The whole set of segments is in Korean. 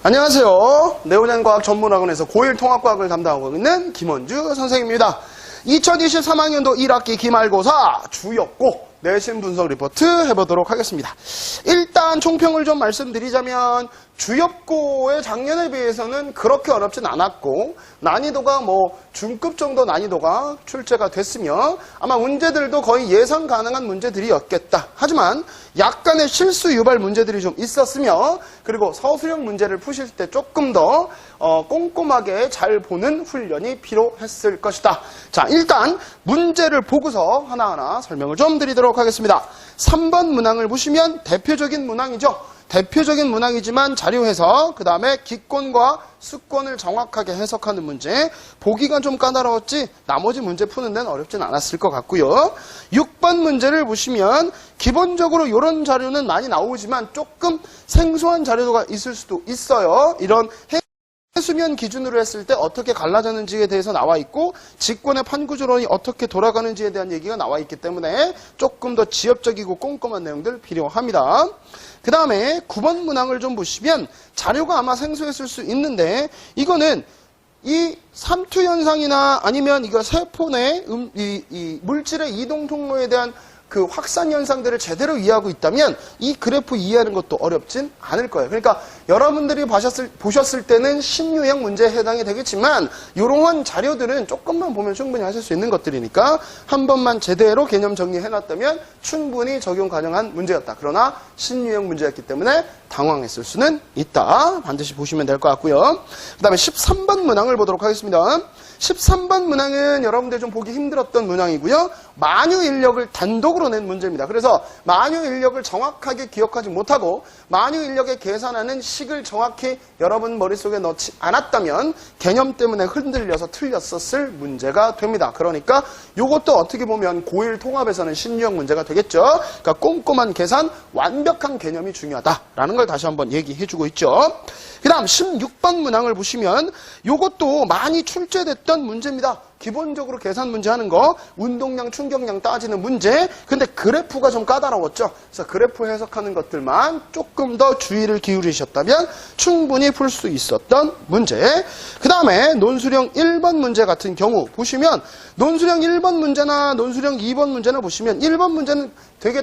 안녕하세요. 네오년과학 전문학원에서 고1 통합과학을 담당하고 있는 김원주 선생님입니다. 2023학년도 1학기 기말고사 주역고 내신 분석 리포트 해보도록 하겠습니다. 일단 총평을 좀 말씀드리자면 주역고의 작년에 비해서는 그렇게 어렵진 않았고 난이도가 중급 정도 난이도가 출제가 됐으며 아마 문제들도 거의 예상 가능한 문제들이었겠다. 하지만 약간의 실수 유발 문제들이 좀 있었으며 그리고 서술형 문제를 푸실 때 조금 더 꼼꼼하게 잘 보는 훈련이 필요했을 것이다. 자, 일단 문제를 보고서 하나하나 설명을 좀 드리도록 하겠습니다. 3번 문항을 보시면 대표적인 문항이죠. 대표적인 문항이지만 자료 해석, 그 다음에 기권과 수권을 정확하게 해석하는 문제. 보기가 좀 까다로웠지 나머지 문제 푸는 데는 어렵진 않았을 것 같고요. 6번 문제를 보시면 기본적으로 이런 자료는 많이 나오지만 조금 생소한 자료가 있을 수도 있어요. 이런 해수면 기준으로 했을 때 어떻게 갈라졌는지에 대해서 나와 있고 직권의 판구조론이 어떻게 돌아가는지에 대한 얘기가 나와 있기 때문에 조금 더 지엽적이고 꼼꼼한 내용들 필요합니다. 그 다음에 9번 문항을 좀 보시면 자료가 아마 생소했을 수 있는데 이거는 이 삼투 현상이나 아니면 이거 세포 내 이 물질의 이동 통로에 대한 그 확산 현상들을 제대로 이해하고 있다면 이 그래프 이해하는 것도 어렵진 않을 거예요. 그러니까 여러분들이 보셨을 때는 신유형 문제에 해당이 되겠지만 이러한 자료들은 조금만 보면 충분히 하실 수 있는 것들이니까 한 번만 제대로 개념 정리해놨다면 충분히 적용 가능한 문제였다. 그러나 신유형 문제였기 때문에 당황했을 수는 있다. 반드시 보시면 될 것 같고요. 그 다음에 13번 문항을 보도록 하겠습니다. 13번 문항은 여러분들 좀 보기 힘들었던 문항이고요. 만유 인력을 단독으로 낸 문제입니다. 그래서 만유 인력을 정확하게 기억하지 못하고 만유 인력의 계산하는 식을 정확히 여러분 머릿속에 넣지 않았다면 개념 때문에 흔들려서 틀렸었을 문제가 됩니다. 그러니까 이것도 어떻게 보면 고1 통합에서는 신유형 문제가 되겠죠. 그러니까 꼼꼼한 계산, 완벽한 개념이 중요하다라는 걸 다시 한번 얘기해주고 있죠. 그 다음 16번 문항을 보시면 이것도 많이 출제됐던 문제입니다. 기본적으로 계산 문제 하는 거, 운동량, 충격량 따지는 문제. 근데 그래프가 좀 까다로웠죠. 그래서 그래프 해석하는 것들만 조금 더 주의를 기울이셨다면 충분히 풀 수 있었던 문제. 그 다음에 논술형 1번 문제 같은 경우 보시면 논술형 1번 문제나 논술형 2번 문제나 보시면 1번 문제는 되게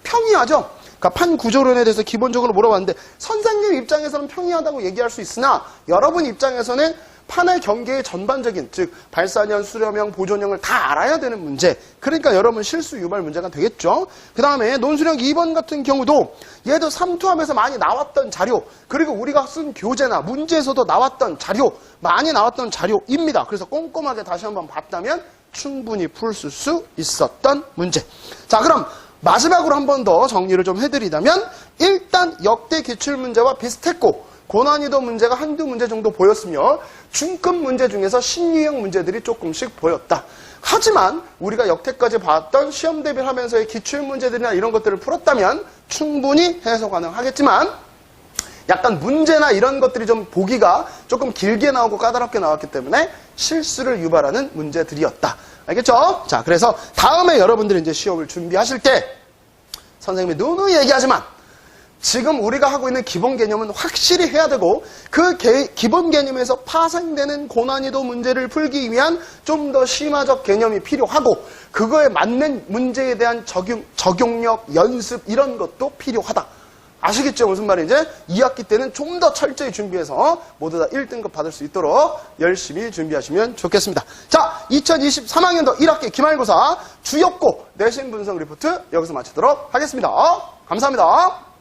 평이하죠. 그러니까 판 구조론에 대해서 기본적으로 물어봤는데 선생님 입장에서는 평이하다고 얘기할 수 있으나 여러분 입장에서는 판의 경계의 전반적인 즉 발산형, 수렴형, 보존형을 다 알아야 되는 문제. 그러니까 여러분 실수 유발 문제가 되겠죠. 그 다음에 논술형 2번 같은 경우도 얘도 삼투함에서 많이 나왔던 자료 그리고 우리가 쓴 교재나 문제에서도 나왔던 자료 많이 나왔던 자료입니다. 그래서 꼼꼼하게 다시 한번 봤다면 충분히 풀 수 있었던 문제. 자, 그럼 마지막으로 한 번 더 정리를 좀 해드리자면 일단 역대 기출문제와 비슷했고 고난이도 문제가 한두 문제 정도 보였으며 중급 문제 중에서 신유형 문제들이 조금씩 보였다. 하지만 우리가 여태까지 봤던 시험 대비를 하면서의 기출문제들이나 이런 것들을 풀었다면 충분히 해석 가능하겠지만 약간 문제나 이런 것들이 좀 보기가 조금 길게 나오고 까다롭게 나왔기 때문에 실수를 유발하는 문제들이었다. 알겠죠? 자, 그래서 다음에 여러분들이 이제 시험을 준비하실 때 선생님이 누누이 얘기하지만 지금 우리가 하고 있는 기본 개념은 확실히 해야 되고 그 기본 개념에서 파생되는 고난이도 문제를 풀기 위한 좀 더 심화적 개념이 필요하고 그거에 맞는 문제에 대한 적용력, 연습 이런 것도 필요하다. 아시겠죠? 무슨 말인지? 2학기 때는 좀 더 철저히 준비해서 모두 다 1등급 받을 수 있도록 열심히 준비하시면 좋겠습니다. 자, 2023학년도 1학기 기말고사 주역고 내신 분석 리포트 여기서 마치도록 하겠습니다. 감사합니다.